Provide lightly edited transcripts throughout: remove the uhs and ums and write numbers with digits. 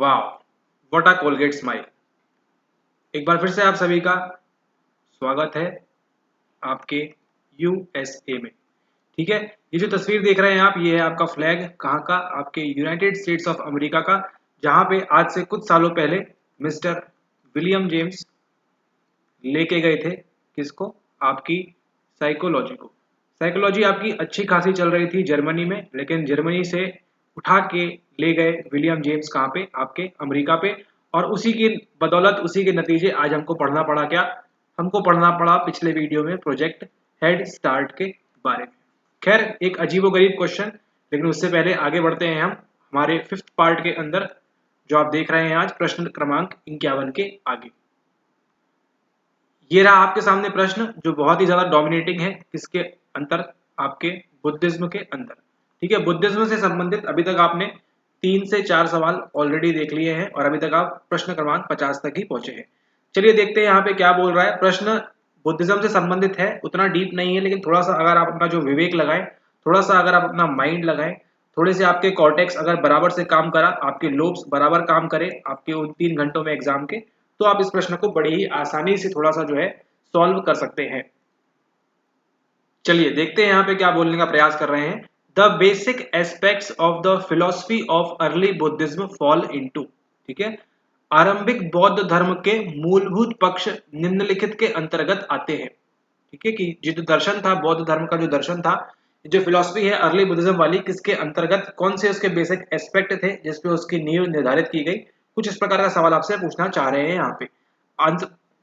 वाह, what a Colgate smile. एक बार फिर से आप सभी का स्वागत है आपके यूएसए में। ठीक है, ये जो तस्वीर देख रहे हैं आप, ये है आपका फ्लैग। कहाँ का? आपके यूनाइटेड स्टेट्स ऑफ अमेरिका का, जहाँ पे आज से कुछ सालों पहले मिस्टर विलियम जेम्स लेके गए थे किसको? आपकी साइकोलॉजी को। साइकोलॉजी आपकी अच्छी खासी चल रही थी जर्मनी में, लेकिन जर्मनी से उठा के ले गए विलियम जेम्स कहाँ पे? आपके अमेरिका पे। और उसी की बदौलत, उसी के नतीजे आज हमको पढ़ना पड़ा। क्या हमको पढ़ना पड़ा? पिछले वीडियो में प्रोजेक्ट हेड स्टार्ट के बारे में। खैर, एक अजीबोगरीब क्वेश्चन, लेकिन उससे पहले आगे बढ़ते हैं हम हमारे 5th पार्ट के अंदर, जो आप देख रहे हैं आज प्रश्न क्रमांक 51 के आगे। ये रहा आपके सामने प्रश्न, जो बहुत ही ज्यादा डोमिनेटिंग है। किसके अंतर? आपके बुद्धिज्म के अंदर। ठीक है, बुद्धिज्म से संबंधित अभी तक आपने 3 से 4 सवाल ऑलरेडी देख लिए हैं और अभी तक आप प्रश्न क्रमांक 50 तक ही पहुंचे हैं। चलिए देखते हैं यहाँ पे क्या बोल रहा है प्रश्न। बुद्धिज्म से संबंधित है, उतना डीप नहीं है, लेकिन थोड़ा सा अगर आप अपना जो विवेक लगाएं, थोड़ा सा अगर आप अपना माइंड लगाएं, थोड़े से आपके कॉर्टेक्स अगर बराबर से काम करा, आपके लोब्स बराबर काम करें आपके उन 3 घंटों में एग्जाम के, तो आप इस प्रश्न को बड़ी ही आसानी से थोड़ा सा जो है सॉल्व कर सकते हैं। चलिए देखते हैं यहाँ पे क्या बोलने का प्रयास कर रहे हैं। The basic aspects of the philosophy of early Buddhism fall into. ठीक है, आरंभिक बौद्ध धर्म के मूलभूत पक्ष निम्नलिखित के अंतर्गत आते हैं। ठीक है, कि जो दर्शन था, बौद्ध धर्म का जो दर्शन था, जो फिलोसफी है अर्ली बुद्धिज्म वाली, किसके अंतर्गत, कौन से उसके बेसिक एस्पेक्ट थे जिसपे उसकी नींव निर्धारित की गई? कुछ इस प्रकार का सवाल आपसे पूछना चाह रहे हैं यहाँ पे।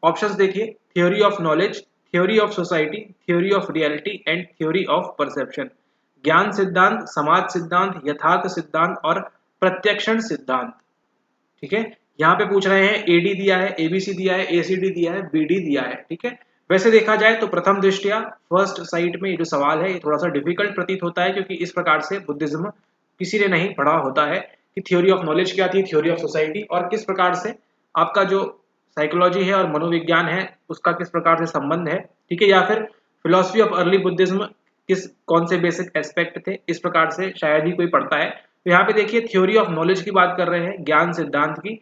ऑप्शंस देखिए। Theory of knowledge, theory of society, theory of reality and theory of perception. ज्ञान सिद्धांत, समाज सिद्धांत, यथार्थ सिद्धांत और प्रत्यक्षण सिद्धांत। ठीक है, यहाँ पे पूछ रहे हैं एडी दिया है, एबीसी दिया है, एसीडी दिया है, बीडी दिया है। ठीक है, वैसे देखा जाए तो प्रथम दृष्टया फर्स्ट साइट में ये जो सवाल है ये थोड़ा सा डिफिकल्ट प्रतीत होता है, क्योंकि इस प्रकार से बुद्धिज्म किसी ने नहीं पढ़ा होता है कि थ्योरी ऑफ नॉलेज क्या थी, थ्योरी ऑफ सोसाइटी, और किस प्रकार से आपका जो साइकोलॉजी है और मनोविज्ञान है उसका किस प्रकार से संबंध है। ठीक है, या फिर फिलोसफी ऑफ अर्ली बुद्धिज्म किस कौन से बेसिक एस्पेक्ट थे, इस प्रकार से शायद ही कोई पढ़ता है। तो यहाँ पे देखिए, थ्योरी ऑफ नॉलेज की बात कर रहे हैं, ज्ञान सिद्धांत की,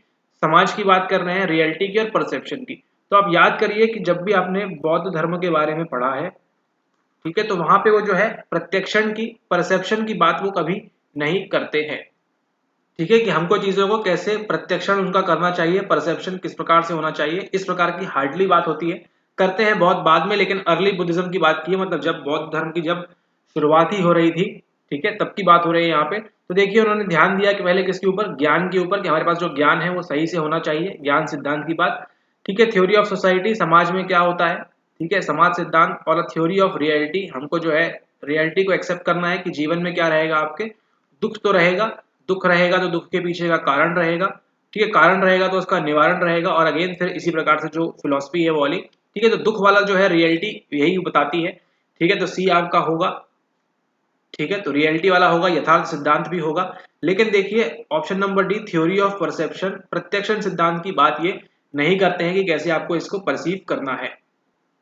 समाज की बात कर रहे हैं, रियलिटी की और परसेप्शन की। तो आप याद करिए कि जब भी आपने बौद्ध धर्म के बारे में पढ़ा है, ठीक है, तो वहां पे वो जो है प्रत्यक्षण की, परसेप्शन की बात वो कभी नहीं करते हैं। ठीक है, कि हमको चीजों को कैसे प्रत्यक्षण उनका करना चाहिए, परसेप्शन किस प्रकार से होना चाहिए, इस प्रकार की हार्डली बात होती है। करते हैं बहुत बाद में, लेकिन अर्ली बुद्धिज्म की बात की है, मतलब जब बौद्ध धर्म की जब शुरुआत ही हो रही थी, ठीक है, तब की बात हो रही है यहाँ पे। तो देखिए उन्होंने ध्यान दिया कि पहले किसके ऊपर? ज्ञान के ऊपर, कि हमारे पास जो ज्ञान है वो सही से होना चाहिए, ज्ञान सिद्धांत की बात। ठीक है, थ्योरी ऑफ सोसाइटी, समाज में क्या होता है, ठीक है, समाज सिद्धांत। और थ्योरी ऑफ रियलिटी, हमको जो है रियलिटी को एक्सेप्ट करना है कि जीवन में क्या रहेगा, आपके दुख तो रहेगा, दुख रहेगा तो दुख के पीछे का कारण रहेगा। ठीक है, कारण रहेगा तो उसका निवारण रहेगा, और अगेन फिर इसी प्रकार से जो फिलोसफी है वो वाली। ठीक है, तो दुख वाला जो है रियलिटी यही बताती है। ठीक है, तो सी आपका होगा। ठीक है, तो रियलिटी वाला होगा, यथार्थ सिद्धांत भी होगा। लेकिन देखिए option number D, theory of perception, प्रत्यक्षण सिद्धांत की बात ये नहीं करते हैं कि कैसे आपको इसको परसीव करना है।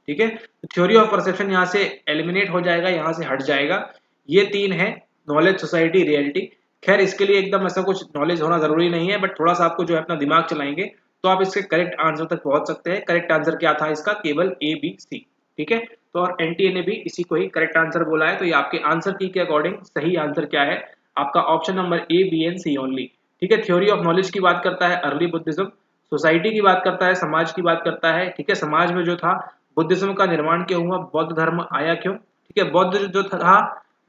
ठीक है, तो थ्योरी ऑफ परसेप्शन यहाँ से एलिमिनेट हो जाएगा, यहाँ से हट जाएगा। ये 3 है, नॉलेज, सोसाइटी, रियलिटी। खैर इसके लिए एकदम ऐसा कुछ नॉलेज होना जरूरी नहीं है, बट थोड़ा सा आपको जो है अपना दिमाग चलाएंगे तो आप इसके करेक्ट आंसर तक पहुंच सकते हैं। करेक्ट आंसर क्या था इसका? केवल ए बी सी। ठीक है, तो और एनटीए ने भी इसी को ही करेक्ट आंसर बोला है। तो ये आपके आंसर की के अकॉर्डिंग सही आंसर क्या है? आपका option number A, B and C only. ठीक है, थ्योरी ऑफ नॉलेज की बात करता है अर्ली बुद्धिज्म, सोसाइटी की बात करता है, समाज की बात करता है। ठीक है, समाज में जो था बुद्धिज्म का निर्माण क्यों हुआ, बौद्ध धर्म आया क्यों। ठीक है, बौद्ध जो था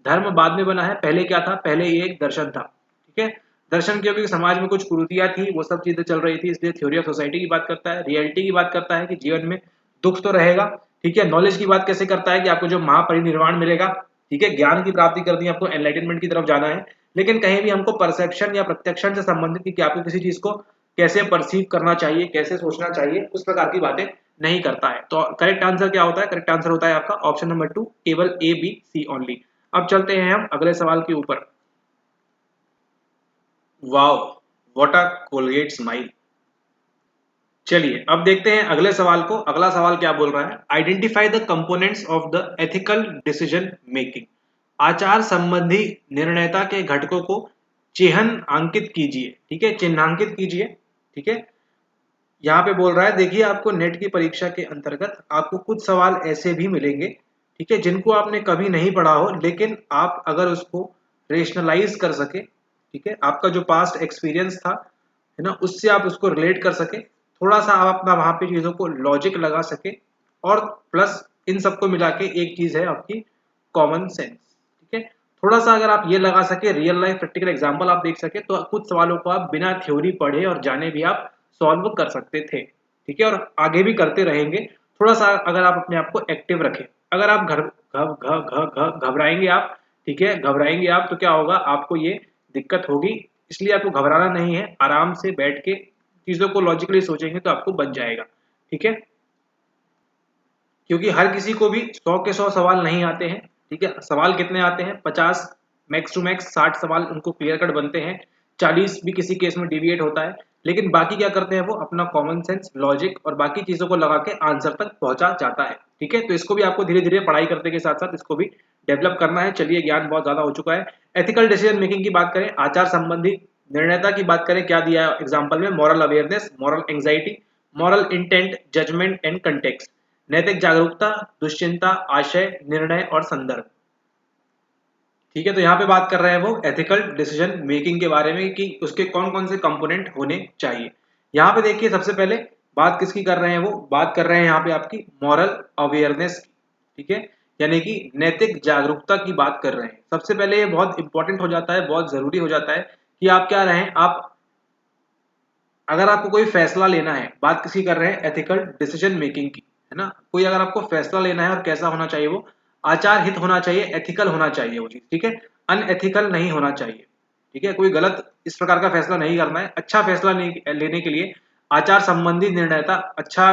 धर्म बाद में बना है, पहले क्या था? पहले ये एक दर्शन था। ठीक है, दर्शन क्योंकि समाज में कुछ कुरीतियां थी, वो सब चीजें चल रही थी, इसलिए थ्योरी ऑफ सोसाइटी की बात करता है। रियलिटी की बात करता है कि जीवन में दुख तो रहेगा। ठीक है, नॉलेज की बात कैसे करता है कि आपको जो महापरिनिर्वाण मिलेगा, ठीक है, ज्ञान की प्राप्ति करनी है, आपको एनलाइटनमेंट की तरफ जाना है। लेकिन कहीं भी हमको परसेप्शन या प्रत्यक्षण से संबंधित कि आपको किसी चीज को कैसे परसीव करना चाहिए, कैसे सोचना चाहिए, उस प्रकार की बातें नहीं करता है। तो करेक्ट आंसर क्या होता है? करेक्ट आंसर होता है आपका ऑप्शन नंबर 2, केवल ए बी सी ओनली। अब चलते हैं हम अगले सवाल के ऊपर। Wow, what a Colgate smile. चलिए अब देखते हैं अगले सवाल को। अगला सवाल क्या बोल रहा है? Identify the components of the ethical decision making. आचार संबंधी निर्णयता के घटकों को चिन्ह अंकित कीजिए, ठीक है, चिन्हांकित कीजिए, ठीक है। यहाँ पे बोल रहा है, देखिए आपको नेट की परीक्षा के अंतर्गत आपको कुछ सवाल ऐसे भी मिलेंगे, ठीक है, जिनको आपने कभी नहीं पढ़ा हो, लेकिन आप अगर उसको रेशनलाइज कर सके, ठीक है, आपका जो पास्ट एक्सपीरियंस था, है ना, उससे आप उसको रिलेट कर सके, थोड़ा सा आप अपना वहां पे चीजों को लॉजिक लगा सके, और प्लस इन सबको मिला के एक चीज है आपकी कॉमन सेंस, ठीक है। थोड़ा सा अगर आप ये लगा सके, रियल लाइफ प्रैक्टिकल एग्जांपल आप देख सके, तो कुछ सवालों को आप बिना थ्योरी पढ़े और जाने भी आप सॉल्व कर सकते थे, ठीक है, और आगे भी करते रहेंगे। थोड़ा सा अगर आप अपने आप को एक्टिव रखें, अगर आप घबराएंगे आप, ठीक है, घबराएंगे आप, तो क्या होगा, आपको ये दिक्कत होगी। इसलिए आपको घबराना नहीं है, आराम से बैठ के चीजों को लॉजिकली सोचेंगे तो आपको बन जाएगा, ठीक है। क्योंकि हर किसी को भी 100 के 100 सवाल नहीं आते हैं, ठीक है। सवाल कितने आते हैं, 50, मैक्स टू मैक्स 60 सवाल उनको क्लियर कट बनते हैं, 40 भी किसी केस में डिविएट होता है, लेकिन बाकी क्या करते हैं, वो अपना कॉमन सेंस, लॉजिक और बाकी चीजों को लगा के आंसर तक पहुंचा जाता है, ठीक है। तो इसको भी आपको धीरे धीरे पढ़ाई करते के साथ साथ इसको भी डेवलप करना है। चलिए, ज्ञान बहुत ज्यादा हो चुका है। एथिकल डिसीजन मेकिंग की बात करें, आचार संबंधी निर्णयता की बात करें, क्या दिया है एग्जाम्पल में, moral awareness, moral anxiety, moral intent, judgement and context, नैतिक जागरूकता, दुश्चिंता, आशय, निर्णय और संदर्भ, ठीक है। तो यहाँ पे बात कर रहे हैं वो एथिकल डिसीजन मेकिंग के बारे में कि उसके कौन कौन से कंपोनेंट होने चाहिए। यहाँ पे देखिए, सबसे पहले बात किसकी कर रहे हैं, वो बात कर रहे हैं यहाँ पे आपकी मॉरल अवेयरनेस की, ठीक है, यानी कि नैतिक जागरूकता की बात कर रहे हैं। सबसे पहले ये बहुत इंपॉर्टेंट हो जाता है, बहुत जरूरी हो जाता है कि आप क्या रहें, आप अगर आपको कोई फैसला लेना है, बात किसी कर रहे हैं एथिकल डिसीजन मेकिंग की, है ना, कोई अगर आपको फैसला लेना है और कैसा होना चाहिए, वो आचार हित होना चाहिए, एथिकल होना चाहिए वो चीज, ठीक है, अनएथिकल नहीं होना चाहिए, ठीक है। कोई गलत इस प्रकार का फैसला नहीं करना है। अच्छा फैसला लेने के लिए आचार संबंधी निर्णयता, अच्छा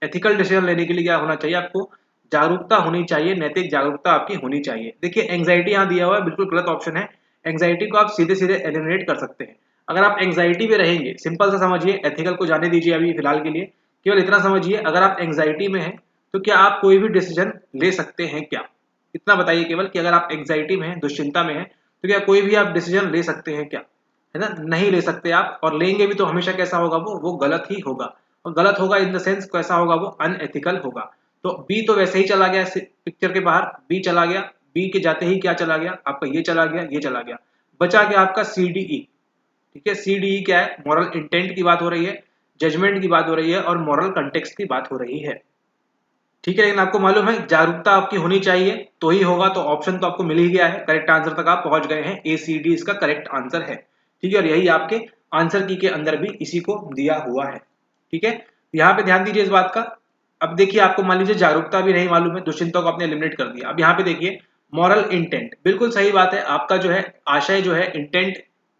एथिकल डिसीजन लेने के लिए क्या होना चाहिए, आपको जागरूकता होनी चाहिए, नैतिक जागरूकता आपकी होनी चाहिए। देखिए, एंग्जाइटी यहाँ दिया हुआ है, बिल्कुल गलत ऑप्शन है। एंग्जाइटी को आप सीधे सीधे एलिमिनेट कर सकते हैं। अगर आप एंग्जाइटी में रहेंगे, सिंपल सा समझिए, एथिकल को जाने दीजिए अभी फिलहाल के लिए, केवल इतना समझिए, अगर आप एंग्जाइटी में हैं तो क्या आप कोई भी डिसीजन ले सकते हैं क्या, इतना बताइए केवल, कि अगर आप एंग्जाइटी में हैं, दुश्चिंता में हैं, तो क्या कोई भी आप डिसीजन ले सकते हैं क्या, है ना, नहीं ले सकते आप। और लेंगे भी तो हमेशा कैसा होगा, वो गलत ही होगा, और गलत होगा इन द सेंस कैसा होगा, वो अनएथिकल होगा। तो बी तो वैसे ही चला गया पिक्चर के बाहर, बी चला गया, बी के जाते ही क्या चला गया आपका, ये चला गया, ये चला गया, बचा गया आपका सी डी ई, ठीक है। सीडीई क्या है, मॉरल इंटेंट की बात हो रही है, जजमेंट की बात हो रही है और मॉरल कंटेक्स्ट की बात हो रही है, ठीक है। लेकिन आपको मालूम है जागरूकता आपकी होनी चाहिए तो ही होगा, तो ऑप्शन तो आपको मिल ही गया है, करेक्ट आंसर तक आप पहुंच गए हैं, ए सी डी इसका करेक्ट आंसर है, ठीक है। और यही आपके आंसर की के अंदर भी इसी को दिया हुआ है, ठीक है। यहाँ पे ध्यान दीजिए इस बात का। अब देखिए, आपको मान लीजिए जागरूकता भी नहीं मालूम है, दुश्चिंता को आपने एलिमिनेट कर दिया। अब यहाँ पे देखिए, मॉरल इंटेंट, बिल्कुल सही बात है, आपका जो है आशय जो है, इंटेंट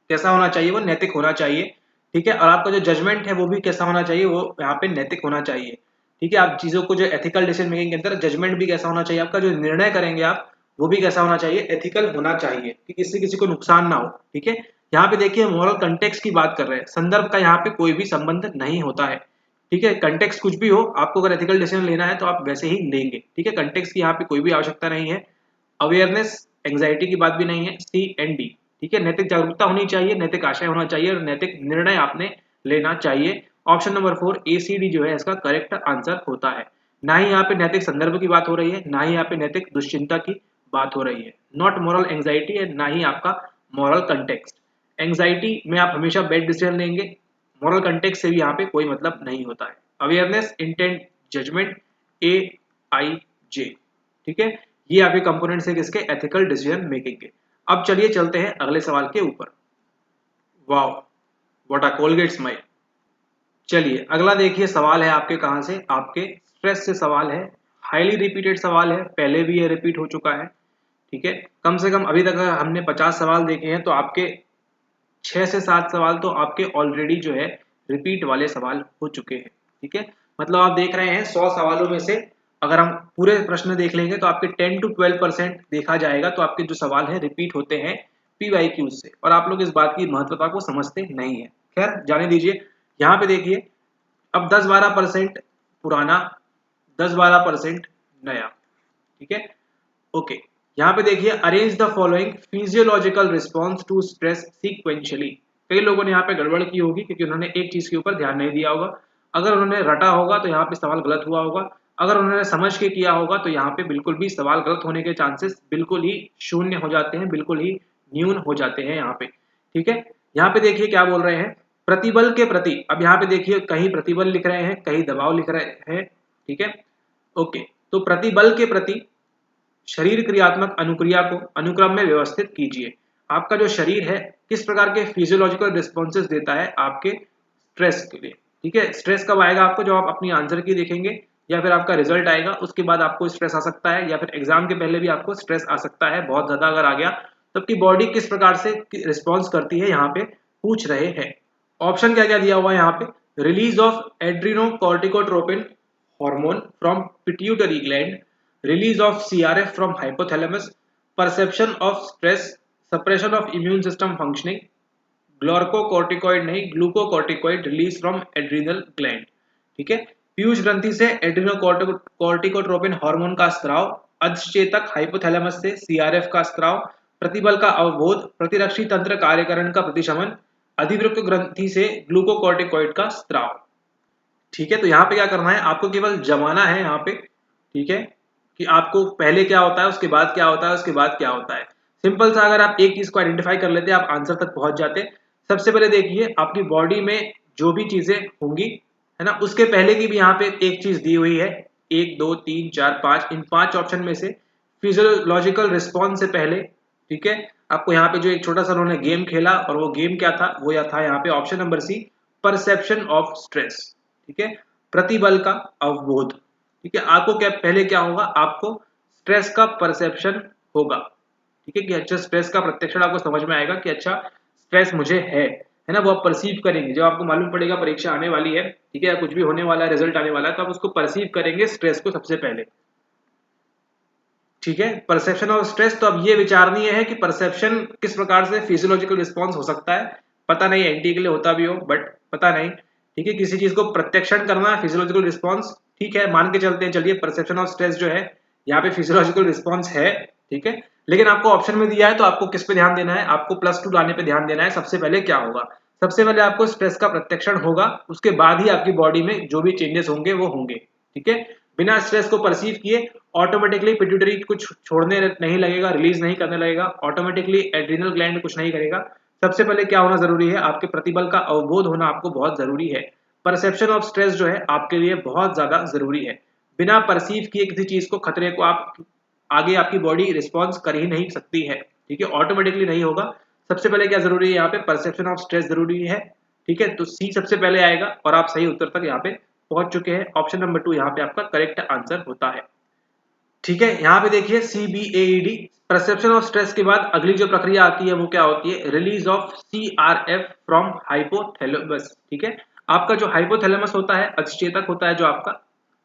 कैसा होना चाहिए, वो नैतिक होना चाहिए, ठीक है। और आपका जो जजमेंट है वो भी कैसा होना चाहिए, वो यहाँ पे नैतिक होना चाहिए, ठीक है। आप चीजों को जो एथिकल डिसीजन मेकिंग के अंदर जजमेंट भी कैसा होना चाहिए, आपका जो निर्णय करेंगे आप, वो भी कैसा होना चाहिए, एथिकल होना चाहिए, कि किसी किसी को नुकसान ना हो, ठीक है। यहाँ पे देखिए, मॉरल कंटेक्स्ट की बात कर रहे हैं, संदर्भ का यहाँ पे कोई भी संबंध नहीं होता है, ठीक है। कंटेक्स्ट कुछ भी हो, आपको अगर एथिकल डिसीजन लेना है तो आप वैसे ही लेंगे, ठीक है। कंटेक्स्ट की यहाँ पे कोई भी आवश्यकता नहीं है। अवेयरनेस, एंग्जाइटी की बात भी नहीं है, सी एंड डी, ठीक है। नैतिक जागरूकता होनी चाहिए, नैतिक आशय होना चाहिए और नैतिक निर्णय आपने लेना चाहिए। ऑप्शन नंबर 4 एसीडी जो है इसका करेक्ट आंसर होता है। ना ही यहाँ पे नैतिक संदर्भ की बात हो रही है, ना ही यहाँ पे नैतिक दुश्चिंता की बात हो रही है, नॉट मॉरल एंग्जाइटी है, ना ही आपका मॉरल कंटेक्स्ट। एंग्जाइटी में आप हमेशा बैड डिसीजन लेंगे, मॉरल कंटेक्स्ट से भी यहाँ पे कोई मतलब नहीं होता है। अवेयरनेस, इंटेंट, जजमेंट, ए आई जे, ठीक है। ये आपके कंपोनेंट्स है किसके, एथिकल डिसीजन मेकिंग के। अब चलिए चलते हैं अगले सवाल के ऊपर। Wow, what a Colgate smile. चलिए, अगला देखिए सवाल है आपके कहां से, आपके स्ट्रेस से सवाल है, हाईली रिपीटेड सवाल है, पहले भी ये रिपीट हो चुका है, ठीक है। कम से कम अभी तक हमने 50 सवाल देखे हैं, तो आपके 6 से 7 सवाल तो आपके ऑलरेडी जो है रिपीट वाले सवाल हो चुके हैं, ठीक है। मतलब आप देख रहे हैं 100 सवालों में से अगर हम पूरे प्रश्न देख लेंगे तो आपके 10 to 12% देखा जाएगा, तो आपके जो सवाल है रिपीट होते हैं पीवाईक्यू से, और आप लोग इस बात की महत्वता को समझते नहीं है। खैर, जाने दीजिए। यहाँ पे देखिए, अब 10-12% पुराना, 10-12% नया, ठीक है, ओके। यहाँ पे देखिए arrange the following physiological response to stress sequentially. कई लोगों ने यहाँ पे गड़बड़ की होगी क्योंकि उन्होंने एक चीज के ऊपर ध्यान नहीं दिया होगा। अगर उन्होंने रटा होगा तो यहाँ पे सवाल गलत हुआ होगा, अगर उन्होंने समझ के किया होगा तो यहाँ पे बिल्कुल भी सवाल गलत होने के चांसेस बिल्कुल ही शून्य हो जाते हैं, बिल्कुल ही न्यून हो जाते हैं यहाँ पे। ठीक है, यहाँ पे देखिए क्या बोल रहे हैं, प्रतिबल के प्रति। अब यहाँ पे देखिए कहीं प्रतिबल लिख रहे हैं, कहीं दबाव लिख रहे हैं। ठीक है, ओके, तो प्रतिबल के प्रति शरीर क्रियात्मक अनुक्रिया को अनुक्रम में व्यवस्थित कीजिए। आपका जो शरीर है किस प्रकार के फिजियोलॉजिकल रिस्पॉन्सेज देता है आपके स्ट्रेस के लिए। ठीक है, स्ट्रेस कब आएगा आपको, जब आप अपनी आंसर की देखेंगे या फिर आपका रिजल्ट आएगा उसके बाद आपको स्ट्रेस आ सकता है, या फिर एग्जाम के पहले भी आपको स्ट्रेस आ सकता है, बहुत ज्यादा अगर आ गया तब की बॉडी किस प्रकार से रिस्पॉन्स करती है यहाँ पे पूछ रहे हैं। ऑप्शन क्या क्या दिया हुआ है यहाँ पे, release of adrenocorticotropin hormone from pituitary gland, release of CRF from hypothalamus, perception of stress, suppression of immune system functioning, glucocorticoid नहीं glucocorticoid release from adrenal gland. ठीक है, पीयूष ग्रंथि से एड्रिनोकॉर्टिकोट्रोपिन हार्मोन का स्त्राव, अधचेतक हाइपोथैलेमस से सीआरएफ का स्त्राव, प्रतिबल का अवबोध, प्रतिरक्षी तंत्र कार्यकरण का प्रतिशमन, अधिवृक्क ग्रंथि से ग्लूकोकॉर्टिकॉइड का स्त्राव। ठीक है, तो यहाँ पे क्या करना है, आपको केवल जमाना है यहाँ पे। ठीक है, कि आपको पहले क्या होता है, उसके बाद क्या होता है, उसके बाद क्या होता है। सिंपल सा अगर आप एक चीज को आइडेंटिफाई कर लेते आप आंसर तक पहुंच जाते। सबसे पहले देखिए आपकी बॉडी में जो भी चीजें होंगी है ना, उसके पहले की भी यहाँ पे एक चीज दी हुई है, 1 2 3 4 5, इन 5 ऑप्शन में से फिजियोलॉजिकल रिस्पॉन्स से पहले। ठीक है, आपको यहाँ पे जो एक छोटा सा उन्होंने गेम खेला और वो गेम क्या था, वो यह था यहाँ पे option number C, perception of stress. ठीक है, प्रतिबल का अवबोध। ठीक है, आपको क्या पहले क्या होगा, आपको स्ट्रेस का परसेप्शन होगा। ठीक है, कि अच्छा स्ट्रेस का प्रत्यक्षण आपको समझ में आएगा कि अच्छा स्ट्रेस मुझे है ना, वो आप परसीव करेंगे जब आपको मालूम पड़ेगा परीक्षा आने वाली है। ठीक है, या कुछ भी होने वाला है, रिजल्ट आने वाला है, तो आप उसको परसीव करेंगे स्ट्रेस को सबसे पहले। ठीक है, परसेप्शन ऑफ स्ट्रेस, तो अब ये विचारणीय है कि परसेप्शन किस प्रकार से फिजियोलॉजिकल रिस्पॉन्स हो सकता है। पता नहीं एंटी के लिए होता भी हो, बट पता नहीं। ठीक है, किसी चीज को प्रत्यक्षण करना है फिजियोलॉजिकल रिस्पॉन्स। ठीक है, मान के चलते हैं, चलिए परसेप्शन ऑफ स्ट्रेस जो है यहाँ पे फिजियोलॉजिकल रिस्पॉन्स है। ठीक है, लेकिन आपको ऑप्शन में दिया है तो आपको किस पे ध्यान देना है, आपको +2 लाने पे ध्यान देना है। सबसे पहले क्या होगा, सबसे पहले आपको स्ट्रेस का प्रत्यक्षण होगा, उसके बाद ही आपकी बॉडी में जो भी चेंजेस होंगे वो होंगे। ठीक है, बिना स्ट्रेस को परसीव किए ऑटोमेटिकली पिट्यूटरी कुछ छोड़ने नहीं लगेगा, रिलीज नहीं करने लगेगा, ऑटोमेटिकली एड्रिनल ग्लैंड कुछ नहीं करेगा। सबसे पहले क्या होना जरूरी है, आपके प्रतिबल का अवबोध होना आपको बहुत जरूरी है। परसेप्शन ऑफ स्ट्रेस जो है आपके लिए बहुत ज्यादा जरूरी है। बिना परसीव किए किसी चीज को, खतरे को आप आगे आपकी बॉडी रिस्पॉन्स कर ही नहीं सकती है। ठीक है, ऑटोमेटिकली नहीं होगा। सबसे पहले क्या जरूरी है, यहाँ पे परसेप्शन ऑफ स्ट्रेस जरूरी है। ठीक है, तो सी सबसे पहले आएगा और आप सही उत्तर तक यहाँ पे पहुंच चुके हैं। ऑप्शन नंबर 2 यहाँ पे आपका करेक्ट आंसर होता है। ठीक है, यहाँ पे देखिए CBAED, परसेप्शन ऑफ स्ट्रेस के बाद अगली जो प्रक्रिया आती है वो क्या होती है, release of CRF from hypothalamus. ठीक है, आपका जो हाइपोथैलेमस होता है, अधिचेतक होता है जो आपका,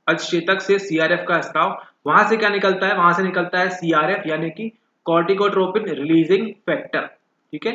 अधिचेतक से CRF का स्त्राव, वहां से क्या निकलता है, वहां से निकलता है CRF यानी कि कॉर्टिकोट्रोपिन रिलीजिंग फैक्टर। ठीक है,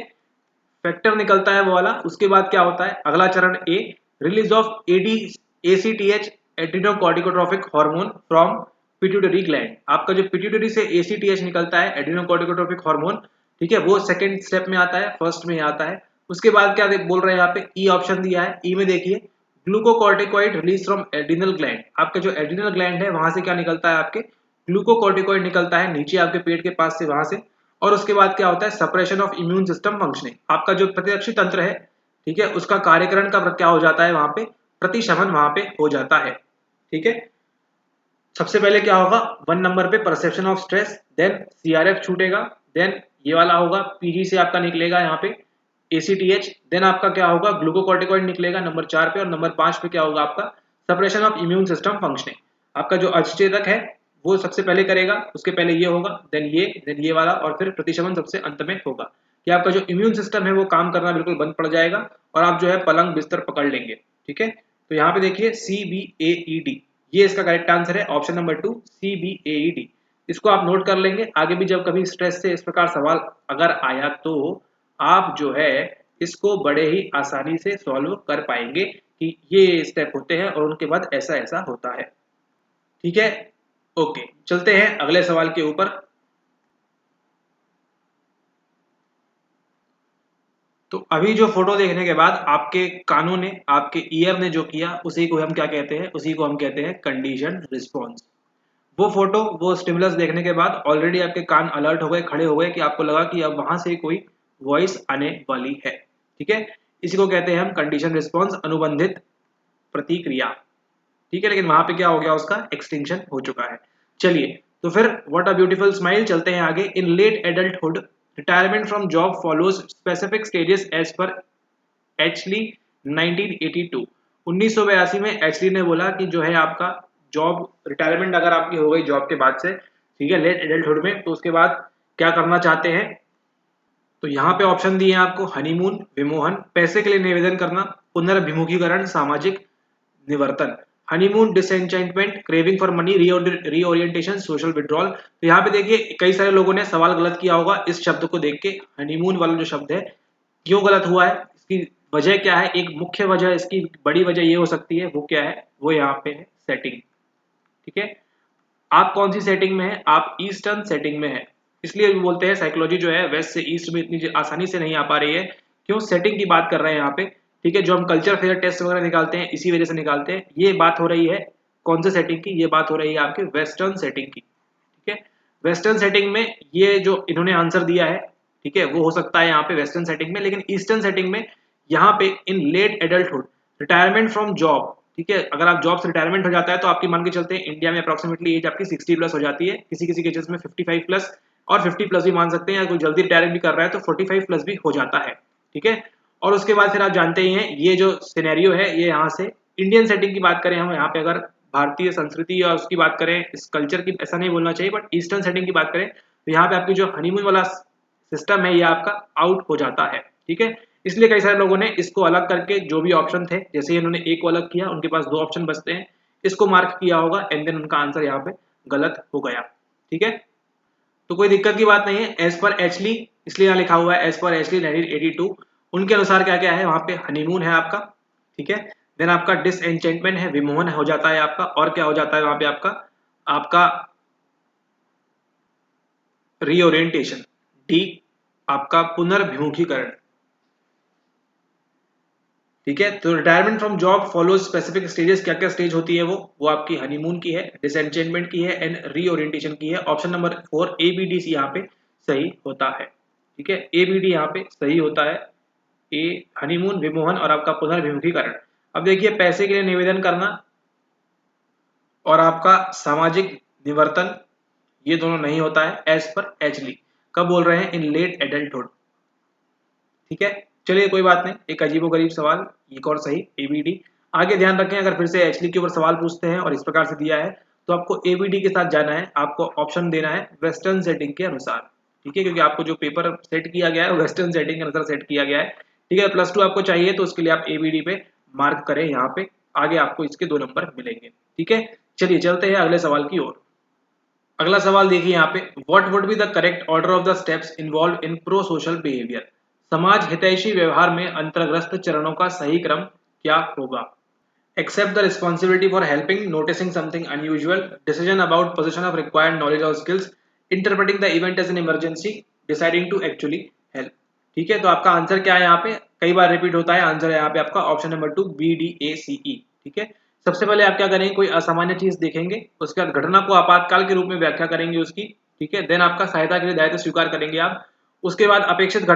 फैक्टर निकलता है वो वाला। उसके बाद क्या होता है, अगला चरण A, release of ACTH adrenocorticotropic hormone from pituitary gland. आपका जो पिट्यूटरी से ACTH निकलता है एड्रिनोकॉर्टिकोट्रोपिक हार्मोन। ठीक है, वो सेकंड स्टेप में आता है, फर्स्ट में आता है। उसके बाद क्या बोल रहे हैं यहाँ पे, ई ऑप्शन दिया है। ई में देखिए glucocorticoid release from adrenal gland. आपका जो एड्रिनल ग्लैंड है वहां से क्या निकलता है, आपके ग्लूकोकॉर्टिकॉइड निकलता है नीचे आपके पेट के पास से, वहां से। और उसके बाद क्या होता है, suppression of immune system functioning. आपका जो प्रतिरक्षी तंत्र है, ठीक है, उसका कार्यकरण का क्या हो जाता है, वहां पे प्रतिशमन वहां पे हो जाता है। ठीक है, सबसे पहले क्या होगा, 1 नंबर पे perception of stress, then CRF छूटेगा, देन ये वाला होगा PG से आपका निकलेगा यहाँ पे ACTH, देन आपका क्या होगा, ग्लूकोकॉर्टिकॉइड निकलेगा नंबर 4 पे, और नंबर 5 पे क्या होगा आपका suppression of immune system functioning. आपका जो अधिचेतक है वो सबसे पहले करेगा, उसके पहले ये होगा, देन ये वाला, और फिर प्रतिशमन सबसे अंत में होगा कि आपका जो इम्यून सिस्टम है वो काम करना बिल्कुल बंद पड़ जाएगा और आप जो है पलंग बिस्तर पकड़ लेंगे। ठीक है, तो यहाँ पे देखिए CBAED, ये इसका करेक्ट आंसर है, ऑप्शन नंबर 2 CBAED। इसको आप नोट कर लेंगे, आगे भी जब कभी स्ट्रेस से इस प्रकार सवाल अगर आया तो आप जो है इसको बड़े ही आसानी से सॉल्व कर पाएंगे कि ये स्टेप होते हैं और उनके बाद ऐसा ऐसा होता है। ठीक है, ओके, चलते हैं अगले सवाल के ऊपर। तो अभी जो फोटो देखने के बाद आपके कानों ने, आपके ईयर ने जो किया, उसी को हम क्या कहते हैं, उसी को हम कहते हैं कंडीशन रिस्पॉन्स। वो फोटो, वो स्टिमुलस देखने के बाद ऑलरेडी आपके कान अलर्ट हो गए, खड़े हो गए कि आपको लगा कि अब वहां से कोई वॉइस आने वाली है। ठीक है, इसी को कहते हैं हम कंडीशन रिस्पॉन्स, अनुबंधित प्रतिक्रिया। ठीक है, लेकिन वहां पे क्या हो गया, उसका एक्सटिंक्शन हो चुका है। चलिए, तो फिर व्हाट अ ब्यूटीफुल स्माइल, चलते हैं आगे। In late adulthood retirement from job follows specific stages as पर एचली 1982। 1982 में एचली ने बोला कि जो है आपका जॉब रिटायरमेंट अगर आपकी हो गई जॉब के बाद से, ठीक है, लेट एडल्टहुड में, तो उसके बाद क्या करना चाहते हैं। तो यहाँ पे ऑप्शन दिए हैं आपको, हनीमून, विमोहन, पैसे के लिए निवेदन करना, पुनर्भिमुखीकरण, सामाजिक निवर्तन। Honeymoon, disenchantment, craving for money, reorientation, social withdrawal. तो यहाँ पे देखिए कई सारे लोगों ने सवाल गलत किया होगा इस शब्द को देख के। हनीमून वाला जो शब्द है क्यों गलत हुआ है, इसकी वजह क्या है, एक मुख्य वजह, इसकी बड़ी वजह ये हो सकती है, वो क्या है, वो यहाँ पे है सेटिंग। ठीक है, आप कौन सी सेटिंग में है, आप ईस्टर्न सेटिंग में है, इसलिए भी बोलते हैं साइकोलॉजी जो है वेस्ट से ईस्ट में इतनी आसानी से नहीं आ पा रही है। क्यों, सेटिंग की बात कर रहे हैं यहाँ पे। ठीक है, जो हम कल्चर फेयर टेस्ट वगैरह निकालते हैं इसी वजह से निकालते हैं। ये बात हो रही है कौन से सेटिंग की, ये बात हो रही है आपके वेस्टर्न सेटिंग की। ठीक है, वेस्टर्न सेटिंग में ये जो इन्होंने आंसर दिया है, ठीक है, वो हो सकता है यहाँ पे वेस्टर्न सेटिंग में, लेकिन ईस्टर्न सेटिंग में यहाँ पे in late adulthood retirement from job. ठीक है, अगर आप जॉब से रिटायरमेंट हो जाता है तो आपकी मान के चलते हैं इंडिया में अप्रोक्सीमेटली एज आपकी 60 प्लस हो जाती है, किसी किसी केसेस में 55 प्लस और 50 प्लस भी मान सकते हैं, या कोई जल्दी रिटायर भी कर रहा है तो 45 प्लस भी हो जाता है। ठीक है, और उसके बाद फिर आप जानते ही हैं ये जो सिनेरियो है, ये यहाँ से इंडियन सेटिंग की बात करें हम यहाँ पे, अगर भारतीय संस्कृति और उसकी बात करें, इस कल्चर की, ऐसा नहीं बोलना चाहिए, बट ईस्टर्न सेटिंग की बात करें तो यहाँ पे आपकी जो हनीमून वाला सिस्टम है ये आपका आउट हो जाता है। ठीक है, इसलिए कई सारे लोगों ने इसको अलग करके, जो भी ऑप्शन थे, जैसे ही इन्होंने एक को अलग किया, उनके पास दो ऑप्शन बचते हैं, इसको मार्क किया होगा एंड देन उनका आंसर यहाँ पे गलत हो गया। ठीक है, तो कोई दिक्कत की बात नहीं है। एज पर एचली, इसलिए यहाँ लिखा हुआ है एज पर एचली 1982, उनके अनुसार क्या क्या है वहां पे, हनीमून है आपका। ठीक है, देन आपका डिसएंचेंटमेंट है, विमोहन हो जाता है आपका, और क्या हो जाता है वहां पे आपका, आपका रीओरिएंटेशन, डी आपका पुनर्भिमुखीकरण। ठीक है, तो retirement from job follows specific stages, क्या क्या स्टेज होती है वो आपकी हनीमून की है, डिसएंचेंटमेंट की है एंड रीओरिएंटेशन की है। Option number 4 A B D C यहाँ पे सही होता है। ठीक है, ए बी डी यहाँ पे सही होता है। ए हनीमून, विमोहन और आपका पुनर्विमुखीकरण। अब देखिए, पैसे के लिए निवेदन करना और आपका सामाजिक निवर्तन, ये दोनों नहीं होता है एज पर एचली। कब बोल रहे हैं, इन लेट एडल्टहुड। ठीक है, चलिए कोई बात नहीं, एक अजीबोगरीब सवाल, एक और सही, एबीडी। आगे ध्यान रखें, अगर फिर से एचली के ऊपर सवाल पूछते हैं और इस प्रकार से दिया है तो आपको एबीडी के साथ जाना है, आपको ऑप्शन देना है वेस्टर्न सेटिंग के अनुसार। ठीक है, क्योंकि आपको जो पेपर सेट किया गया है वेस्टर्न सेटिंग के अनुसार सेट किया गया है। ठीक है, +2 आपको चाहिए तो उसके लिए आप एबीडी पे मार्क करें, यहाँ पे आगे आपको इसके 2 नंबर मिलेंगे। ठीक है, चलिए चलते हैं अगले सवाल की ओर। अगला सवाल देखिए यहाँ पे, what would be the correct order of the steps involve in pro social behaviour. समाज हितैषी व्यवहार में अंतर्ग्रस्त चरणों का सही क्रम क्या होगा। Accept the responsibility for helping, noticing something unusual, decision about position of required knowledge और skills, interpreting the event as an emergency, deciding to actually help. ठीक है, तो आपका आंसर क्या है, यहाँ पे कई बार रिपीट होता है, आंसर है यहाँ पे आपका option number 2 B D A C E. ठीक है, सबसे पहले आप क्या करेंगे, कोई असामान्य चीज देखेंगे, उसके बाद घटना को आपातकाल के रूप में व्याख्या करेंगे उसकी। ठीक है, देन आपका सहायता के लिए दायित्व स्वीकार करेंगे आप। उसके बाद अपेक्षित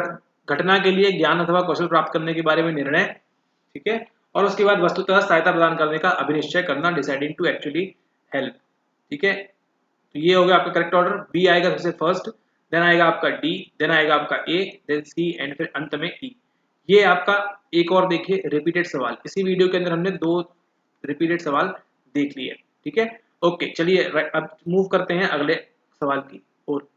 घटना के लिए ज्ञान अथवा कौशल प्राप्त करने के बारे में निर्णय। ठीक है, और उसके बाद वस्तुतः सहायता प्रदान करने का अभिनिश्चय करना, डिसाइडिंग टू एक्चुअली हेल्प। ठीक है, तो ये हो गया आपका करेक्ट ऑर्डर। बी आएगा सबसे फर्स्ट, देन आएगा आपका डी, देन आएगा आपका ए, देन सी एंड फिर अंत में ई। ये आपका एक और देखिए रिपीटेड सवाल, इसी वीडियो के अंदर हमने 2 रिपीटेड सवाल देख लिए। ठीक है, ओके, चलिए अब मूव करते हैं अगले सवाल की ओर।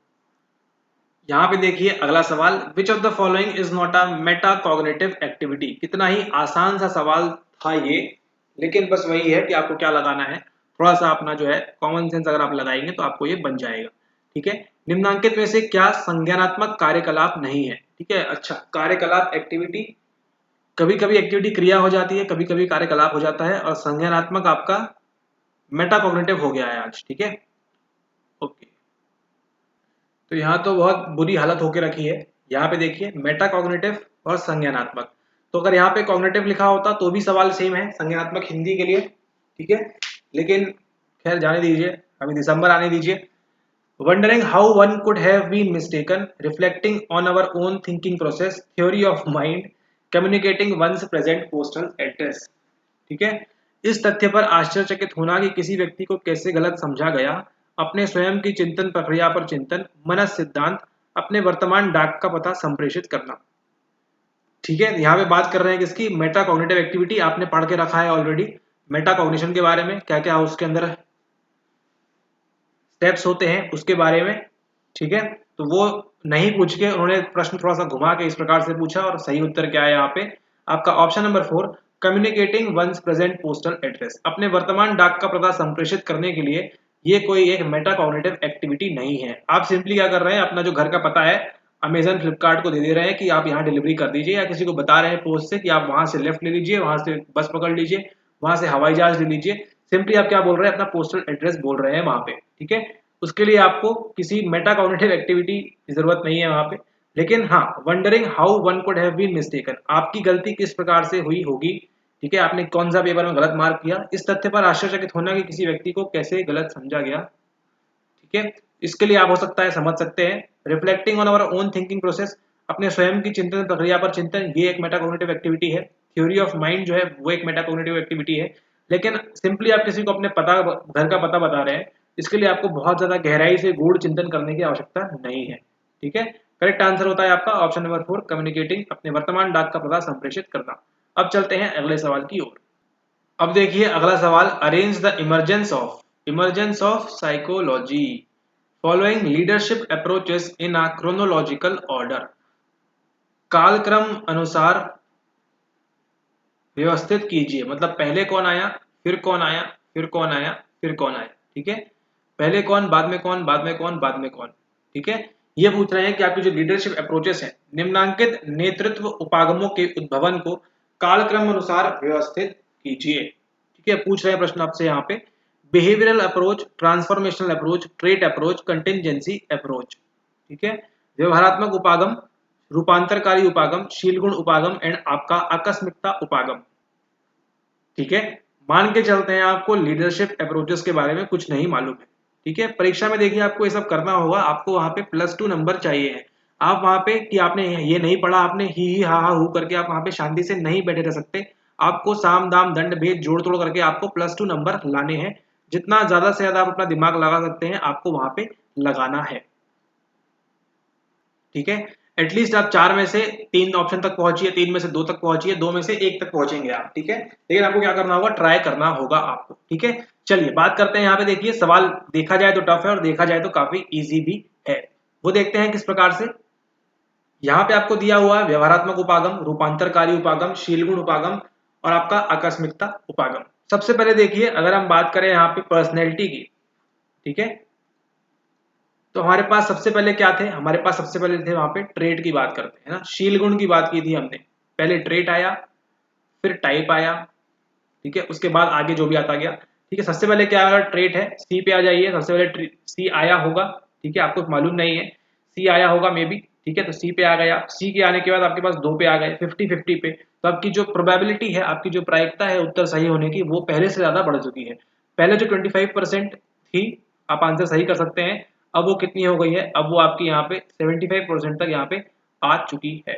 यहाँ पे देखिए अगला सवाल, विच of the following is not a Meta cognitive activity. कितना ही आसान सा सवाल था ये, लेकिन बस वही है कि आपको क्या लगाना है, थोड़ा सा अपना जो है कॉमन सेंस अगर आप लगाएंगे तो आपको ये बन जाएगा। ठीक है, निम्नांकित में से क्या संज्ञानात्मक कार्यकलाप नहीं है। ठीक है, अच्छा, कार्यकलाप एक्टिविटी, कभी कभी एक्टिविटी क्रिया हो जाती है, कभी कभी कार्यकलाप हो जाता है, और संज्ञानात्मक आपका मेटाकॉग्निटिव हो गया है आज। ठीक है, ओके, तो यहाँ तो बहुत बुरी हालत होके रखी है, यहाँ पे देखिए मेटाकॉग्निटिव और संज्ञानात्मक। तो अगर यहाँ पे कॉग्निटिव लिखा होता तो भी सवाल सेम है, संज्ञानात्मक हिंदी के लिए, ठीक है, लेकिन खैर जाने दीजिए, अभी दिसंबर आने दीजिए। Wondering how one could have been mistaken, reflecting on our own thinking process, theory of mind, communicating one's present postal address। ठीक है, इस तथ्य पर आश्चर्यचकित होना कि किसी व्यक्ति को कैसे गलत समझा गया, अपने स्वयं की चिंतन प्रक्रिया पर चिंतन, मनस सिद्धांत, अपने वर्तमान डाक का पता संप्रेषित करना। ठीक है, यहाँ पे बात कर रहे हैं किसकी, मेटा कॉग्निटिव एक्टिविटी। आपने पढ़ के रखा है ऑलरेडी मेटा कॉग्निशन के बारे में, क्या क्या उसके अंदर स्टेप्स होते हैं उसके बारे में। ठीक है, तो वो नहीं पूछ के उन्होंने प्रश्न थोड़ा सा घुमा के इस प्रकार से पूछा, और सही उत्तर क्या है यहाँ पे आपका option number 4, communicating one's present postal address. अपने वर्तमान डाक का पता संप्रेषित करने के लिए ये कोई एक मेटा कॉग्निटिव एक्टिविटी नहीं है। आप सिंपली क्या कर रहे हैं, अपना जो घर का पता है अमेजन फ्लिपकार्ट को दे दे रहे हैं कि आप यहाँ डिलीवरी कर दीजिए, या किसी को बता रहे हैं पोस्ट से कि आप वहां से लेफ्ट ले लीजिए, वहां से बस पकड़ लीजिए, वहां से हवाई जहाज ले लीजिए। सिंपली आप क्या बोल रहे हैं, अपना पोस्टल एड्रेस बोल रहे हैं वहां पे। ठीक है, उसके लिए आपको किसी मेटा कॉग्निटिव एक्टिविटी की जरूरत नहीं है वहां पे। लेकिन हाँ, wondering how one could have been mistaken, आपकी गलती किस प्रकार से हुई होगी, ठीक है, आपने कौन सा पेपर में गलत मार्क किया, इस तथ्य पर आश्चर्यचकित होना कि किसी व्यक्ति को कैसे गलत समझा गया। ठीक है, इसके लिए आप हो सकता है समझ सकते हैं reflecting on our own thinking process, अपने स्वयं की चिंतन प्रक्रिया पर चिंतन, ये एक मेटाकॉग्निटिव एक्टिविटी है। थ्योरी ऑफ माइंड जो है वो एक मेटाकॉग्निटिव एक्टिविटी है। लेकिन सिंपली आप किसी को अपने पता, घर का पता बता रहे हैं, इसके लिए आपको बहुत ज्यादा गहराई से गूढ़ चिंतन करने की आवश्यकता नहीं है। ठीक है, करेक्ट आंसर होता है आपका ऑप्शन नंबर 4, कम्युनिकेटिंग, अपने वर्तमान डाक का पता संप्रेषित करना। अब चलते हैं अगले सवाल की ओर। अब देखिए अगला सवाल, arrange the emergence of psychology following leadership approaches in a chronological order. कालक्रम अनुसार व्यवस्थित कीजिए, मतलब पहले कौन आया, फिर कौन आया, फिर कौन आया, फिर कौन आया। ठीक है, पहले कौन, बाद में कौन, बाद में कौन, बाद में कौन। ठीक है, ये पूछ रहे हैं कि आपकी जो लीडरशिप अप्रोचेस है, निम्नांकित नेतृत्व उपागमों के उद्भवन को कालक्रम अनुसार व्यवस्थित कीजिए। ठीक है, पूछ रहे हैं प्रश्न आपसे यहाँ पे, behavioural approach, transformational approach, trait approach, contingency approach. ठीक है, व्यवहारात्मक उपागम, रूपांतरकारी उपागम, शीलगुण उपागम एंड आपका आकस्मिकता उपागम। ठीक है, मान के चलते हैं आपको लीडरशिप अप्रोचेस के बारे में कुछ नहीं मालूम है। ठीक है, परीक्षा में देखिए आपको ये सब करना होगा, आपको वहां पे +2 नंबर चाहिए है। आप वहां पे कि आपने ये नहीं पढ़ा, आपने ही हा हा हु करके आप वहां पे शांति से नहीं बैठे रह सकते। आपको साम दाम दंड भेद जोड़ तोड़ करके आपको +2 नंबर लाने हैं। जितना ज्यादा से ज्यादा आप अपना दिमाग लगा सकते हैं आपको वहां पे लगाना है। ठीक है, एटलीस्ट आप 4 में से 3 ऑप्शन तक पहुंचिए, 3 में से 2 तक पहुंचिए, 2 में से 1 तक पहुंचेंगे आप। ठीक है, लेकिन आपको क्या करना होगा, ट्राई करना होगा आपको। ठीक है, चलिए बात करते हैं यहाँ पे। देखिए सवाल देखा जाए तो टफ है और देखा जाए तो काफी इजी भी है। वो देखते हैं किस प्रकार से। यहाँ पे आपको दिया हुआ है व्यवहारात्मक उपागम, रूपांतरकारी उपागम, शीलगुण उपागम और आपका आकस्मिकता उपागम। सबसे पहले देखिए अगर हम बात करें यहाँ पे पर्सनैलिटी की, ठीक है, तो हमारे पास सबसे पहले क्या थे, हमारे पास सबसे पहले थे वहां पे ट्रेट की बात करते हैं ना, शील गुण की बात की थी हमने। पहले ट्रेट आया, फिर टाइप आया, ठीक है, उसके बाद आगे जो भी आता गया। ठीक है, सबसे पहले क्या ट्रेट है, सी पे आ जाइए। सबसे पहले सी आया होगा, ठीक है, आपको मालूम नहीं है, सी आया होगा मे बी। ठीक है, तो सी पे आ गया। सी के आने के बाद आपके पास 2 पे आ गए, 50-50 पे। तो आपकी जो प्रोबेबिलिटी है, आपकी जो प्रायिकता है उत्तर सही होने की, वो पहले से ज्यादा बढ़ चुकी है। पहले जो 25% थी, आप आंसर सही कर सकते हैं, अब वो कितनी हो गई है, अब वो आपकी यहाँ पे 75% तक यहाँ पे आ चुकी है।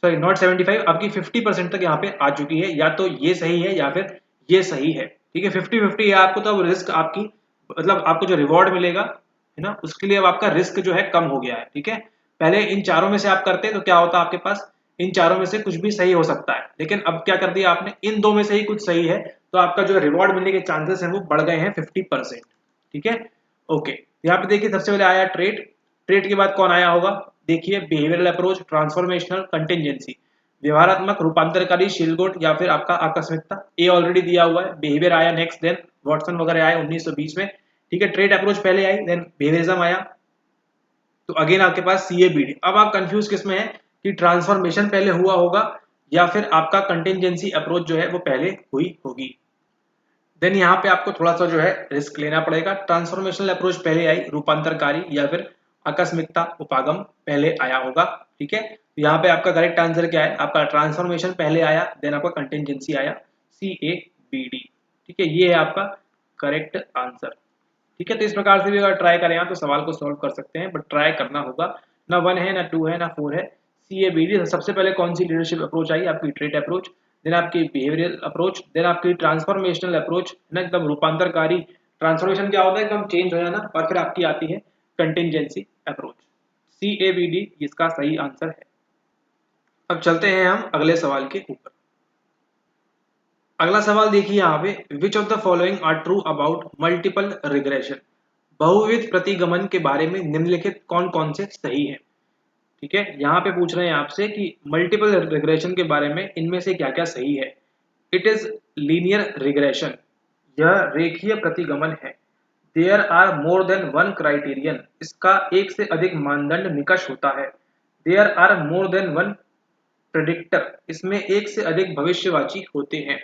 सॉरी नॉट 75, आपकी 50% तक यहाँ पे आ चुकी है। या तो ये सही है या फिर ये सही है। ठीक है, 50-50 है आपको, तो अब रिस्क आपकी, मतलब आपको जो रिवॉर्ड मिलेगा है ना, उसके लिए अब आपका रिस्क जो है कम हो गया है। ठीक है, पहले इन चारों में से आप करते तो क्या होता, आपके पास इन चारों में से कुछ भी सही हो सकता है, लेकिन अब क्या कर दिया आपने, इन 2 में से ही कुछ सही है, तो आपका जो रिवॉर्ड मिलने के चांसेस हैं वो बढ़ गए हैं 50%। ठीक है, ओके, यहाँ पे देखिए सबसे पहले आया ट्रेट। ट्रेट के बाद कौन आया होगा, देखिए बिहेवियरल अप्रोच, ट्रांसफॉर्मेशनल, कंटिजेंसी। व्यवहारात्मक, रूपांतरकारी, शीलगुण या फिर आपका आकस्मिकता। ए ऑलरेडी दिया हुआ है, बिहेवियर आया नेक्स्ट, देन वॉटसन वगैरह आया 1920 में। ठीक है, ट्रेड अप्रोच पहले आई, देन बिहेवियरिज्म आया, तो अगेन आपके पास CABD। अब आप कंफ्यूज किसमें है कि ट्रांसफॉर्मेशन पहले हुआ होगा या फिर आपका कंटिजेंसी अप्रोच जो है वो पहले हुई होगी। देन यहाँ पे आपको थोड़ा सा जो है रिस्क लेना पड़ेगा। ट्रांसफॉर्मेशनल अप्रोच पहले आई, रूपांतरकारी या फिर आकस्मिकता, उपागम पहले आया होगा। ठीक है, तो यहाँ पे आपका करेक्ट आंसर क्या है, आपका ट्रांसफॉर्मेशन पहले आया, देन आपका कंटिंजेंसी आया, CABD। ठीक है, ये है आपका करेक्ट आंसर। ठीक है, तो इस प्रकार से भी अगर ट्राई करें आप तो सवाल को सॉल्व कर सकते हैं, बट ट्राई करना होगा। ना 1 है, ना 2 है, ना 4 है। CABD सबसे पहले कौन सी लीडरशिप अप्रोच आई, आपकी ट्रेट अप्रोच, देन आपकी बिहेवियरल अप्रोच, देन आपकी ट्रांसफॉर्मेशनल अप्रोच ना, एकदम रूपांतरकारी। ट्रांसफॉर्मेशन क्या होता है, एकदम चेंज हो जाना, और फिर आपकी आती है कंटिंजेंसी अप्रोच। CABD इसका सही आंसर है। अब चलते हैं हम अगले सवाल के ऊपर। अगला सवाल देखिए यहाँ पे, which of the following are true about multiple regression. बहुविध प्रतिगमन के बारे में निम्नलिखित कौन कौन से सही है। ठीक है, यहाँ पे पूछ रहे हैं आपसे कि मल्टीपल रिग्रेशन के बारे में इनमें से क्या क्या सही है। इट इज लीनियर रिग्रेशन, यह रेखीय प्रतिगमन है। There are more than one criterion, इसका एक से अधिक मानदंड निकष होता है। There are more than one predictor, इसमें एक से अधिक भविष्यवाची होते हैं।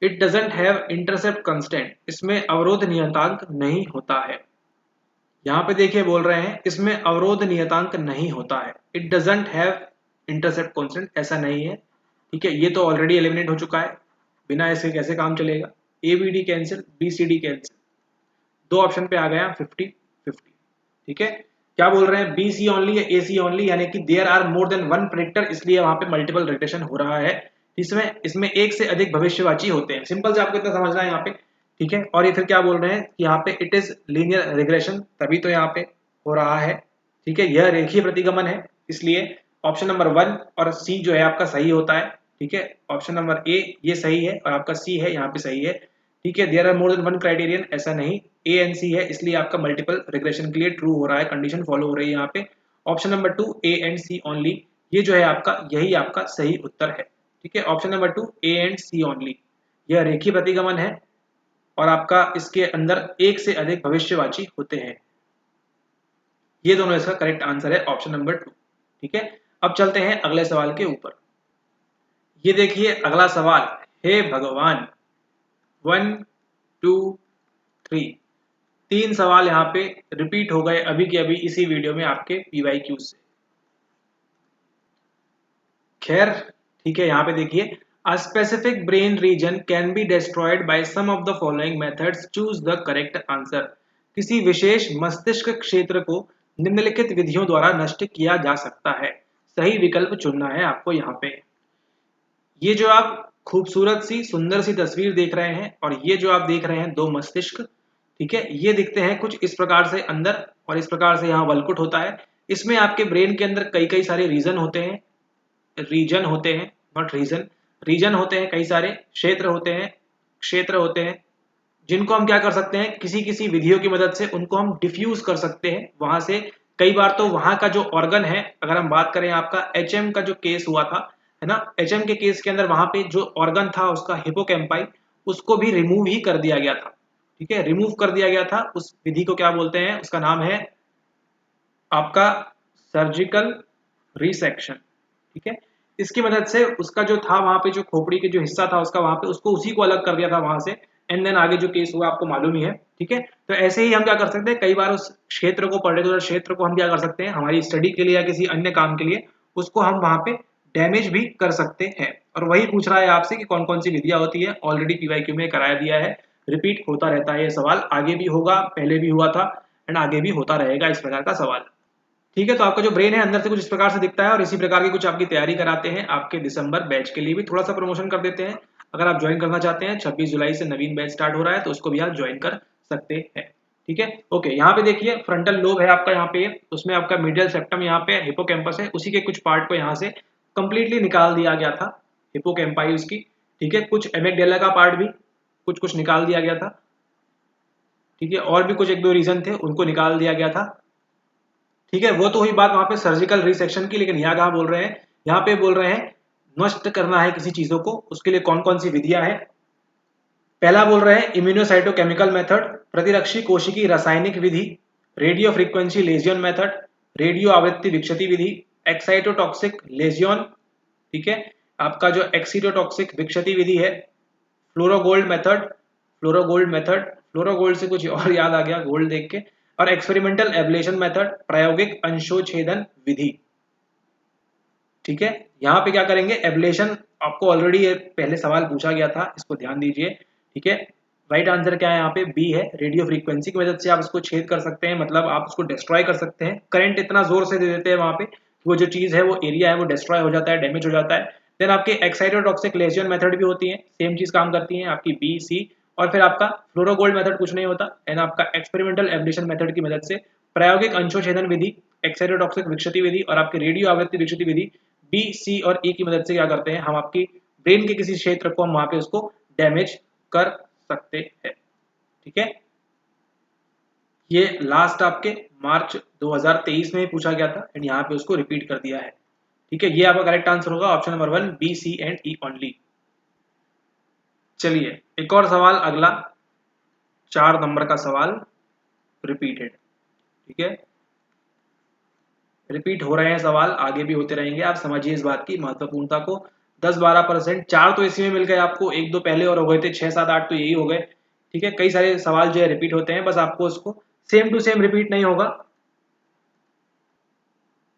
It doesn't have intercept constant, इसमें अवरोध नियतांक नहीं होता है। यहाँ पे देखिए बोल रहे हैं इसमें अवरोध नियतांक नहीं होता है। It doesn't have intercept constant, ऐसा नहीं है। ठीक है, ये तो ऑलरेडी एलिमिनेट हो चुका है, बिना इसके कैसे काम चलेगा। ABD कैंसिल, BCD कैंसिल, दो ऑप्शन पे आ गया 50-50। ठीक है, क्या बोल रहे हैं, BC ओनली या AC ओनली, यानी कि there are more than one predictor, इसलिए वहां पे मल्टीपल रिग्रेशन हो रहा है। इसमें इसमें एक से अधिक भविष्यवाची होते हैं, सिंपल से आपको इतना समझना है यहाँ पे। ठीक है, और ये फिर क्या बोल रहे हैं कि यहाँ पे इट इज लीनियर रिग्रेशन, तभी तो यहाँ पे हो रहा है। ठीक है, यह रेखीय प्रतिगमन है, इसलिए ऑप्शन नंबर 1 और C जो है आपका सही होता है। ठीक है, ऑप्शन नंबर A ये सही है और आपका C है यहाँ पे सही है। ठीक है, there are more than one criterion, ऐसा नहीं, A एंड C है, इसलिए आपका मल्टीपल रिग्रेशन के लिए ट्रू हो रहा है, कंडीशन फॉलो हो रही है यहाँ पे। Option number 2 A and C only, ये जो है आपका यही आपका सही उत्तर है। ठीक है, option number 2 A and C only, यह रेखीय प्रतिगमन है और आपका इसके अंदर एक से अधिक भविष्यवाची होते हैं। ये दोनों इसका करेक्ट आंसर है, ऑप्शन नंबर 2। ठीक है, अब चलते हैं अगले सवाल के ऊपर। ये देखिए अगला सवाल, हे भगवान, 1 2 3, 3 सवाल यहाँ पे रिपीट हो गए अभी के अभी इसी वीडियो में आपके PYQ से। खैर ठीक है, यहाँ पे देखिए, a specific brain region can be destroyed by some of the following methods, choose the correct answer. किसी विशेष मस्तिष्क क्षेत्र को निम्नलिखित विधियों द्वारा नष्ट किया जा सकता है, सही विकल्प चुनना है आपको। यहाँ पे ये जो आप खूबसूरत सी सुंदर सी तस्वीर देख रहे हैं और ये जो आप देख रहे हैं दो मस्तिष्क, ठीक है, ये दिखते हैं कुछ इस प्रकार से अंदर और इस प्रकार से यहाँ वलकुट होता है। इसमें आपके ब्रेन के अंदर कई कई सारे रीजन होते हैं, रीजन होते हैं, नॉट रीजन, रीजन होते हैं, कई सारे क्षेत्र होते हैं, जिनको हम क्या कर सकते हैं, किसी किसी विधियों की मदद से उनको हम डिफ्यूज कर सकते हैं वहां से। कई बार तो वहां का जो ऑर्गन है, अगर हम बात करें आपका HM का जो केस हुआ था, है ना, HM के केस के अंदर वहां पे जो ऑर्गन था उसका हिपोकैम्पाई, उसको भी रिमूव ही कर दिया गया था। ठीक है, रिमूव कर दिया गया था। उस विधि को क्या बोलते हैं, उसका नाम है आपका सर्जिकल रिसेक्शन। ठीक है, इसकी मदद से उसका जो था वहां पे जो खोपड़ी के जो हिस्सा था उसका, वहां पे उसको उसी को अलग कर दिया था वहां से, एंड देन आगे जो केस हुआ आपको मालूम ही है। ठीक है, तो ऐसे ही हम क्या कर सकते हैं, कई बार उस क्षेत्र को, पर्टिकुलर क्षेत्र को हम क्या कर सकते हैं, हमारी स्टडी के लिए या किसी अन्य काम के लिए उसको हम वहां पे डैमेज भी कर सकते हैं। और वही पूछ रहा है आपसे कि कौन कौन सी विधियां होती है, ऑलरेडी PYQ में कराया दिया है, रिपीट होता रहता है ये सवाल, आगे भी होगा, पहले भी हुआ था एंड आगे भी होता रहेगा इस प्रकार का सवाल। ठीक है, तो आपका जो ब्रेन है अंदर से कुछ इस प्रकार से दिखता है और इसी प्रकार की कुछ आपकी तैयारी कराते हैं। आपके दिसंबर बैच के लिए भी थोड़ा सा प्रमोशन कर देते हैं, अगर आप ज्वाइन करना चाहते हैं 26 जुलाई से नवीन बैच स्टार्ट हो रहा है, तो उसको भी आप ज्वाइन कर सकते हैं। ठीक है, ओके, यहाँ पे देखिए फ्रंटल लोब है आपका, यहाँ पे उसमें आपका मीडियल सेप्टम, यहाँ पे हिपोकैम्पस है, उसी के कुछ पार्ट को यहाँ से कंप्लीटली निकाल दिया गया था, हिपोकैम्पाई उसकी। ठीक है, कुछ एमिगडाला का पार्ट भी कुछ कुछ निकाल दिया गया था। ठीक है, और भी कुछ एक दो रीजन थे उनको निकाल दिया गया था। ठीक है, वो तो हुई बात वहां पे सर्जिकल रिसेक्शन की, लेकिन यहाँ कहाँ बोल रहे हैं, यहाँ पे बोल रहे हैं नष्ट करना है किसी चीजों को, उसके लिए कौन कौन सी विधियां हैं। पहला बोल रहे हैं इम्यूनोसाइटोकेमिकल मेथड, प्रतिरक्षी कोशिकी रासायनिक विधि, radio frequency lesion method, radio आवृत्ति विक्षति विधि, एक्साइटोटॉक्सिक लेजियन। ठीक है, आपका जो एक्सीटोटॉक्सिक विक्षति विधि है, फ्लोरोगोल्ड मेथड, फ्लोरोगोल्ड मेथड, फ्लोरोगोल्ड से कुछ और याद आ गया गोल्ड देख के, और एक्सपेरिमेंटल एब्लेशन मेथड, प्रायोगिक अंशोछेदन विधि। ठीक है, यहाँ पे क्या करेंगे, एब्लेशन आपको ऑलरेडी पहले सवाल पूछा गया था, इसको ध्यान दीजिए। ठीक है, राइट आंसर क्या है यहाँ पे, बी है। रेडियो फ्रीक्वेंसी की मदद से आप इसको छेद कर सकते हैं, मतलब आप उसको डिस्ट्रॉय कर सकते हैं। करंट इतना जोर से दे देते हैं वहां पे वो जो चीज है, वो एरिया है, वो डिस्ट्रॉय हो जाता है, डैमेज हो जाता है। देन आपके एक्साइटोटॉक्सिक लेजन मेथड भी होती है, सेम चीज काम करती है आपकी, बी सी। और फिर आपका फ्लोरोगोल्ड मेथड कुछ नहीं होता, एंड आपका एक्सपेरिमेंटल एब्लेशन मेथड की मदद से प्रायोगिक अंशोछेदन विधि, एक्साइटोटॉक्सिक विक्षति विधि और आपकी रेडियो आवृत्ति विक्षति विधि, बी सी और ई की मदद से क्या करते हैं, हम आपकी ब्रेन के किसी क्षेत्र को हम वहां पे उसको डैमेज कर सकते हैं। ठीक है, ये लास्ट आपके मार्च 2023 में पूछा गया था, एंड यहाँ पे उसको रिपीट कर दिया है। ठीक है, ये आपका करेक्ट आंसर होगा, option number 1, B C and E only. चलिए एक और सवाल, अगला 4 नंबर का सवाल, रिपीटेड। ठीक है, रिपीट हो रहे हैं सवाल, आगे भी होते रहेंगे, आप समझिए इस बात की महत्वपूर्णता को। 10-12%, 4 तो इसी में मिल गए आपको, 1-2 पहले और हो गए थे, 6-7-8 तो यही हो गए। ठीक है, कई सारे सवाल जो है रिपीट होते हैं, बस आपको उसको सेम टू सेम रिपीट नहीं होगा।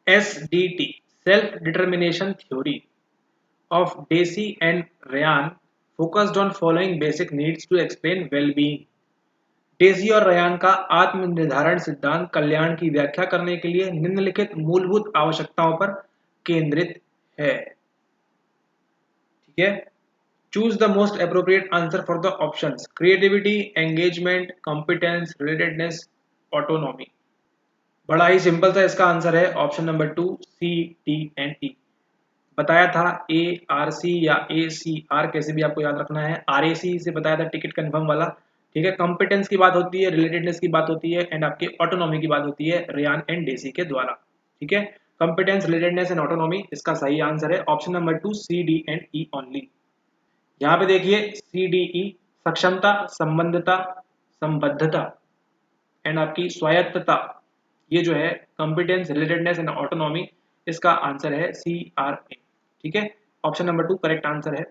SDT, self determination theory of Deci and Ryan focused on following basic needs to explain well-being। Deci और रयान का आत्म निर्धारण सिद्धांत कल्याण की व्याख्या करने के लिए निम्नलिखित मूलभूत आवश्यकताओं पर केंद्रित है। ठीक है, choose the most appropriate answer for the options, creativity, engagement, competence, relatedness, autonomy. बड़ा ही सिंपल सा इसका आंसर है option number 2, C T and E. बताया था ए आर सी या ए सी आर, कैसे भी आपको याद रखना है, आर ए सी से बताया था, टिकट कंफर्म वाला। ठीक है, कॉम्पिटेंस की बात होती है, रिलेटेडनेस की बात होती है, एंड आपके ऑटोनॉमी की बात होती है रियान एंड डेसी के द्वारा। ठीक है, कॉम्पिटेंस, रिलेटेडनेस एंड ऑटोनॉमी, इसका सही आंसर है option number 2, C D and E only. यहाँ पे देखिए सी डी ई, सक्षमता, संबंधता, संबद्धता एंड आपकी स्वायत्तता, ये जो है कॉम्पिटेंस, रिलेटेडनेस एंड ऑटोनॉमी, इसका आंसर है सी आर ए। ठीक है, ऑप्शन नंबर 2 करेक्ट आंसर है।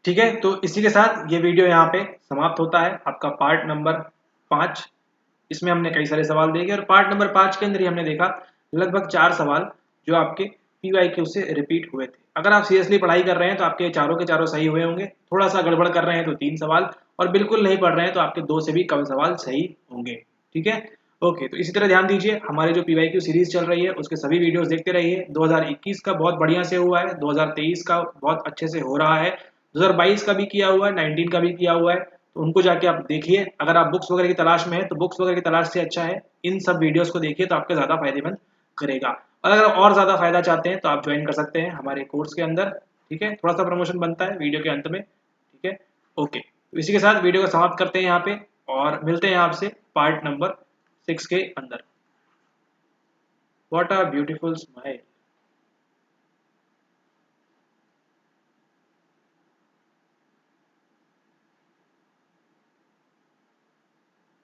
ठीक है, तो इसी के साथ ये वीडियो यहाँ पे समाप्त होता है, आपका पार्ट नंबर 5। इसमें हमने कई सारे सवाल देखे, और पार्ट नंबर 5 के अंदर ही हमने देखा लगभग 4 सवाल जो आपके PYQ से रिपीट हुए थे। अगर आप सीरियसली पढ़ाई कर रहे हैं तो आपके चारों के चारों सही हुए होंगे, थोड़ा सा गड़बड़ कर रहे हैं तो 3 सवाल, और बिल्कुल नहीं पढ़ रहे हैं तो आपके 2 से भी कम सवाल सही होंगे। ठीक है, ओके, तो इसी तरह ध्यान दीजिए, हमारे जो PYQ सीरीज चल रही है उसके सभी वीडियोस देखते रहिए। 2021 का बहुत बढ़िया से हुआ है, 2023 का बहुत अच्छे से हो रहा है, 2022 का भी किया हुआ है, 19 का भी किया हुआ है, तो उनको जाके आप देखिए। अगर आप बुक्स वगैरह की तलाश में है तो बुक्स वगैरह की तलाश से अच्छा है इन सब वीडियोस को देखिए, तो आपके ज़्यादा फायदेमंद करेगा। और अगर और ज़्यादा फायदा चाहते हैं तो आप ज्वाइन कर सकते हैं हमारे कोर्स के अंदर। ठीक है, थोड़ा सा प्रमोशन बनता है वीडियो के अंत में। ठीक है, ओके, तो इसी के साथ वीडियो को समाप्त करते हैं यहाँ पे, और मिलते हैं आपसे पार्ट नंबर 6 के अंदर। What a beautiful smile.